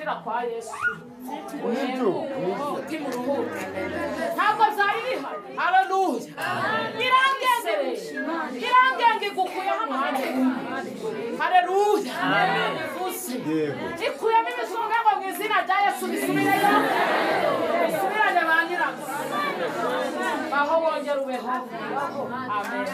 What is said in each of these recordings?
winjira kwa Yesu ntabwo byari bihari. Haleluya. Irangenge gukuyeho amahane. Haleluya. Ikuyemo imisonga ngo mu izina rya Yesu bisubireyo. Bisubirane ba nyirabwo. Aho wongera ubeho. Amen.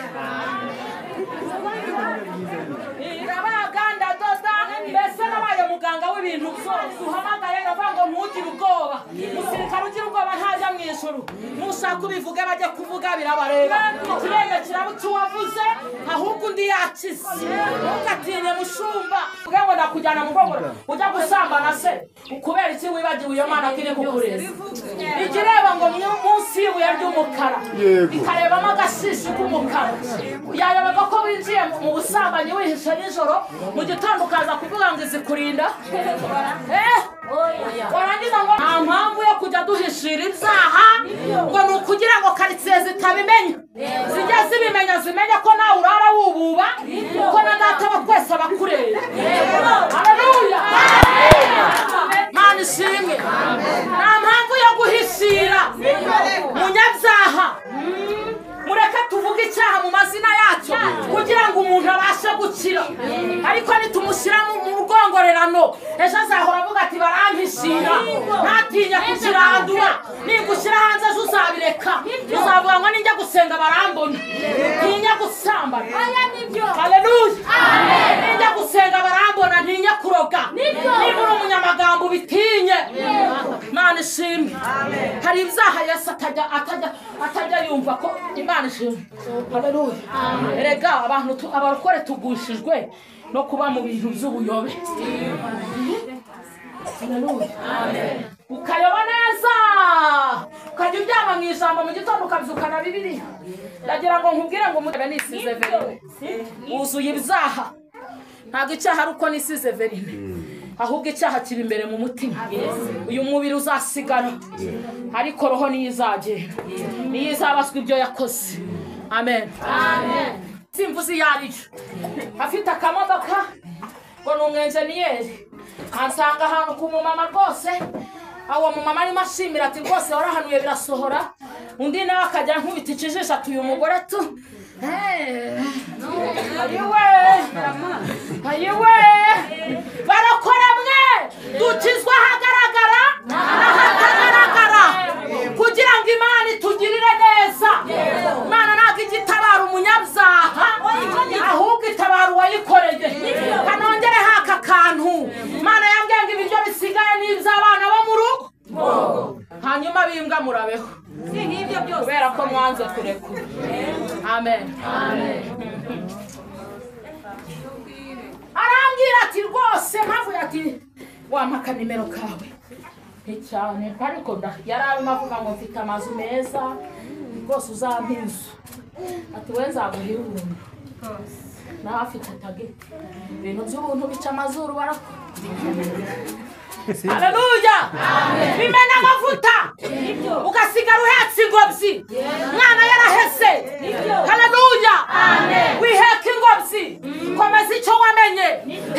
Irabaganda doda mbese nabaye muganga w'ibintu byose uhamagaye navango ntugire ubwoba. Musirikare ugira ubwoba ntajya mu ijuru. Mushaka ubivuge bajye kuvuga birabareba. Ikirenge kirabuca uwavuze ahubwo undi yakize. Ugatinye mushumba ubwo ndakujyana mu bwongo ujya gusambana se ukubera iki wibagiwe iyo mana kiri kukureza. Ikireba ngo munsi y'ibuye ry'umukara ikarebamo agashishi k'umukara. Yayobaga ko winjiye mu busambanyi wihishe nijoro mu gitondo ukaza kuvuga ngo izikurinda. Warangiza ngo nta mpamvu yo kujya duhishira ibyaha ngo ni ukugira ngo karitsiye zitabimenya. Zijya zibimenya zimenya ko nawe urara wububa kuko na data wa twese abakureba. Haleluya. Mana ishimwe. Nta mpamvu yo guhishira munyabyaha. Mureke tuvuge icyaha mu mazina yacyo kugira ngo umuntu abashe gukira. Ariko nitumushyira mu rwongorerano ejo azahora avuga ati barampishira ntatinya kukirandura. Ningushyira hanze ejo uzabireka. Uzavuga ngo ninjya gusenga barambona. Ntinya gusambana. Haleluya. Ninjya gusenga barambona ntinya kuroga. Niba uri umunyamagambo bitinye. Mana ishimwe. Hari ibyaha Yesu atajya yumva ko Imana ishimwe. Haleluya. Erega abantu abarokore tugushijwe no kuba mu bintu by'ubuyobe. Haleluya. Ukayoba neza ukajya uryama mu ijambo mu gitondo ukabyukana Bibiliya. Ndagira ngo nkubwire ngo murebe nisize verine wuzuye ibyaha. Ntabwo icyaha ari uko nisize verine ahubwo icyaha kiri imbere mu mutima. Uyu mubiri uzasigara ariko roho niyo izagenda, niyo izabaswa ibyo yakoze. Amen. Simvuze yarijo afite akamodoka ngo ni umwenjeniyeri ansanga ahantu ku mumama rwose. Awo mumama arimo ashimira ati rwose warahanuye birasohora. Undi nawe akajya nkubita ikijisho ati uyu mugore tu ayiwe barakora mwe dukizwa ahagaragara n'ahatagaragara kugira ngo Imana itugirire neza. Imana ntabwo igitabara umunyabyaha ahubwo itabara uwayikoreye. Kanongere haka kantu Imana yambwiye ngo ibiryo bisigaye n'iby'abana bo mu rugo hanyuma bimbwa murabeho kubera ko mwanze kurekura. Amen. Arambwira ati rwose mpamvu ati wampaka nimero kawe cyane ariko yari arimo avuga ngo mfite amazu meza rwose uzampa inzu. Ati we nzaguhira ubuntu nawe afite tageti ibintu by'ubuntu bica amazuru barakora. Haleluya. Bimena amavuta ugasigara uhetse ingobyi mwana yarahese. Haleluya. Wiheka ingobyi komeza icyo wamenye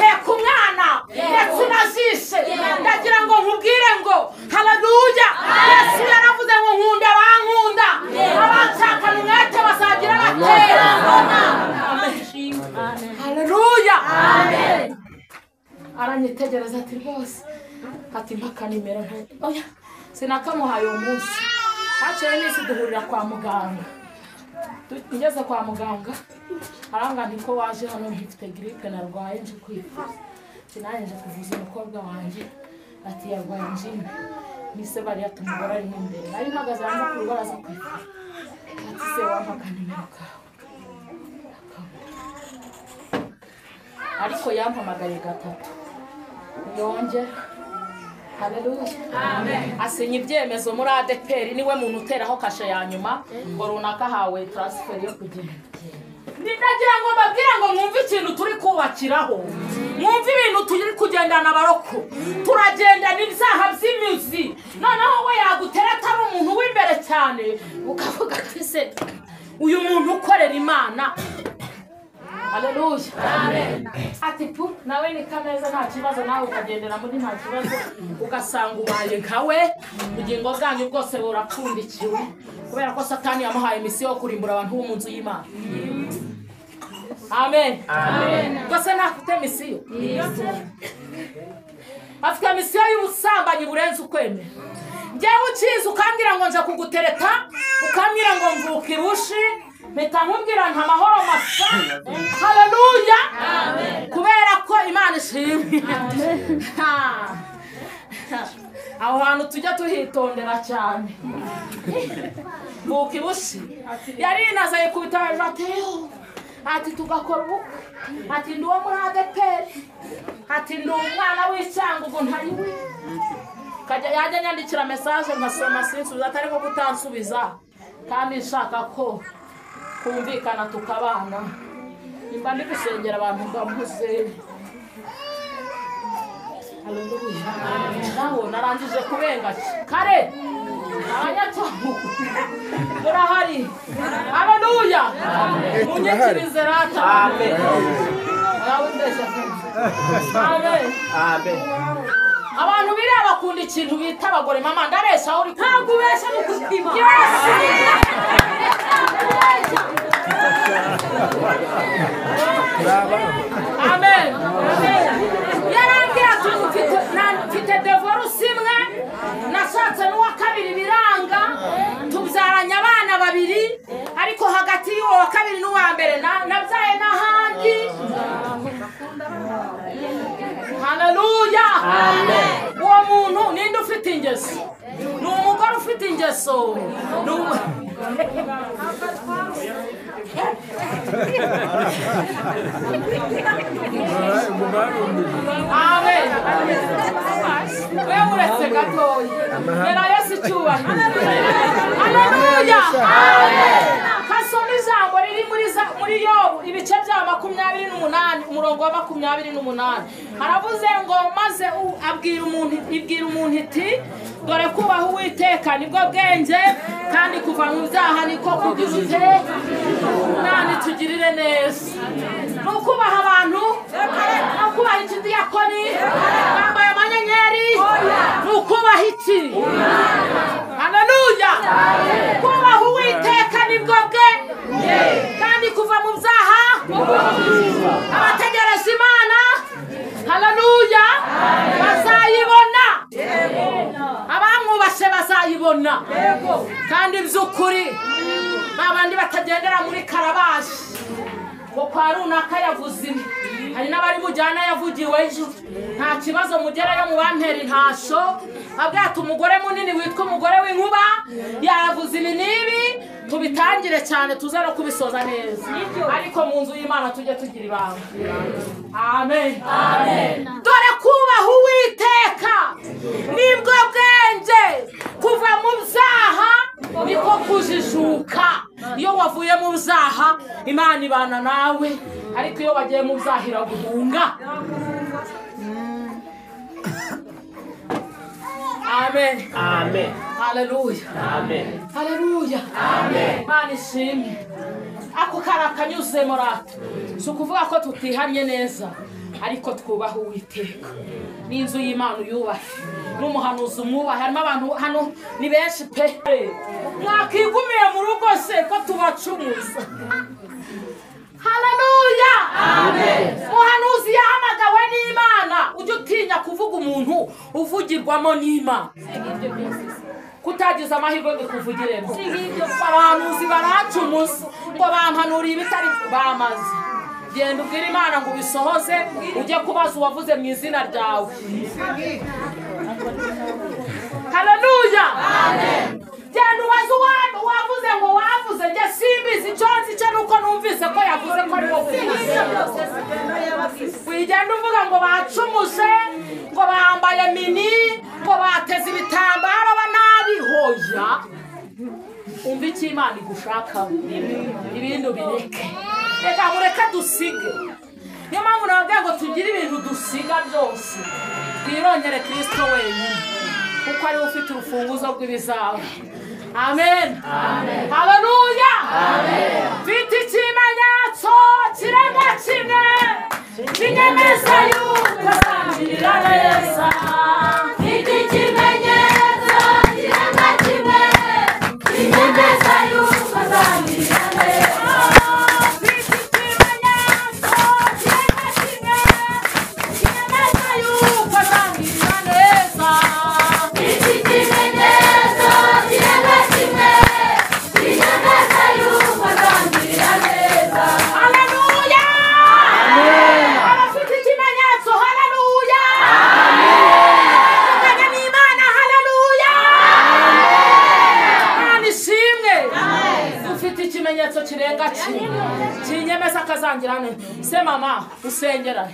heka umwana ndetse unajishe. Ndagira ngo nkubwire ngo haleluya. Yesu yaravuze ngo nkunda bankunda abanshakana umwete bazagira batera. Haleluya. Aranyitegereza ati rwose ati mpaka nimero nto. Oya sinakamuhaye uwo munsi. Haciye iminsi duhurira kwa muganga. Ngeze kwa muganga aranga nti ko waje hano mfite grippe narwaye nje kwivuza. Sinaje kuvuza umukobwa wanjye ati yarwaye njine. Nise bari yatumugora ari imbere. Nari mpagaze hanze ku rubaraza kwivuza. Ati se wampaka nimero kawe. Ariko yampamagaye gatatu yongera. Haleluya. Asinya ibyemezo muri ADPR niwe muntu uteraho kashe ya nyuma ngo runaka hawe transfer yo kugenda. Ndagira ngo mbabwire ngo mwumve ikintu turi kubakiraho. Mwumve ibintu turi kugendana baroko. Turagenda n'ibyaha by'imizi. Noneho we yagutereta ari umuntu w'imbere cyane ukavuga ati se uyu muntu ukorera Imana Haleluya. Amen. Ati pu nawe ni kameza nta kibazo nawe ukagendera muri nta kibazo ugasanga ubaye nkawe ubugingo bwanyu bwose burapfundikiwe kubera ko Satani yamuhaye misiyo yo kurimbura abantu bo mu nzu y'Imana. Amen. Amen. Gose nafite misiyo. Afite misiyo y'ubusambanyi burenze ukwemera. Njyewe ukiza ukambwira ngo nje kugutereta, ukambwira ngo mvuka ibushi, mpita nkubwira nta mahoro masa. Haleluya. Amen. Kubera ko Imana ishimwe. Amen. Aho hantu tujya tuhitondera cyane. Mvuka ibushi yari nazaye kubitaje ateo. Ati tugakora ubukwe. Ati ndi uwo muri ADPR. Ati ndi umwana w'icyangugu ntariwe. Kajya yajya nyandikira message nkasoma sinsubiza atari ko gutansubiza kandi nshaka ko kumvikana tukabana. Imba ndi gusengera abantu bamuze. Haleluya. Naho narangije kubenga kare. Abanyacyambugu murahari. Haleluya. Munyikirize rata. Amen. Amen. Amen. Abantu bireba bakunda ikintu bita abagore mama ndabesha uri ntabwo ubesha mu kutima. Amen. Yarangiye mfite divorce imwe nashatse n'uwa kabiri biranga tubyaranye abana babiri ariko hagati y'uwo wa kabiri n'uwa mbere nabyaye n'ahandi. Haleluya. Amen. Uwo muntu ninde ufite ingeso? Ni umugore ufite ingeso. Amen. Wewe uretse gatoya. Nera Yesu cyubahiro. Haleluya. Amen. Kasoma ijambo riri muri Yobu ibice bya 28 umurongo wa 28 haravuze ngo maze abwira umuntu iti dore kubaho Uwiteka nibwo bwenge kandi kuva mu byaha niko kugize nani tugirire neza. Nukubaha abantu nukubaha ikidiyakoni bambaye amanyenyeri nukubaha iki. Haleluya. Kubaha Uwiteka nibwo bwenge kandi kuva mu byaha abategereza Imana. Haleluya. Bazayibona. Abamwubashe bazayibona kandi by'ukuri babandi batagendera muri karabashi ngo kwa runaka yavuze ibi hari n'abari mujyana yavugiwe ejo nta kibazo mugerayo mu bantera intasho abwata umugore munini witwa umugore w'inkuba yavuze ibi n'ibi tubitangire cyane tuza no kubisoza neza ariko mu nzu y'Imana tujye tugira ibanga. Amen. Amen. Dore kubaha Uwiteka nibwo bwenge kuva mu byaha niko kujijuka. Iyo wavuye mu byaha Imana ibana nawe ariko iyo wagiye mu byaha iraguhunga. Amen. Amen. Haleluya. Amen. Haleluya. Amen. Imana ishimwe. Ako karakanyuze morata sukuvuga ko tutihanye neza ariko twubaha Uwiteka n'inzu y'Imana yubahe n'umuhanuzi umwubahe. Harimo abantu hano ni benshi pe mwakigumiye mu rugo se ko tubacumuza. Haleluya. Amen. Umuhanuzi yahamagawe n'Imana ujye utinya kuvuga umuntu uvugirwamo n'Imana kutagize amahirwe yo kuvugiremo. Abahanuzi baracumuza ngo bampanura ibitari bamaze. Genda ubwira Imana ngo bisohoze ujye kubaza uwavuze mu izina ryawe. Haleluya. Amen. Genda ubaza wavuze ngo wavuze njye simbizi icyo nzi cyo nuko numvise ko yavuze ko ari wowe. Wigenda uvuga ngo bacumuje ngo bambaye mini ngo bateze ibitambaro banabi hoya. Umva icyo Imana igushaka ibintu bireke. Reka mureke dusige. Niyo mpamvu nababwira ngo tugire ibintu dusiga byose twirongere Kristo wenyine kuko ari ufite urufunguzo rw'ibizaba. Amen. Amen. Haleluya. Amen. Fite ikimenyetso ikimenyetso kirenga kimwe kinyemeza yuko azangirira neza. Iki kimenyetso kirenga kimwe kinyemeza yuko azangirira neza. Iki kimenyetso kirenga kimwe kinyemeza yuko azangirira neza. Iki kimenyetso kirenga kimwe kinyemeza yuko azangirira neza. Haleluya! Amen. Abafite ikimenyetso, haleluya! Amen. Tukanye n'Imana, haleluya! Amen. Imana ishimwe. Amen. Dufite ikimenyetso kirenga kimwe kinyemeza akazangirira neza. Se mama usengera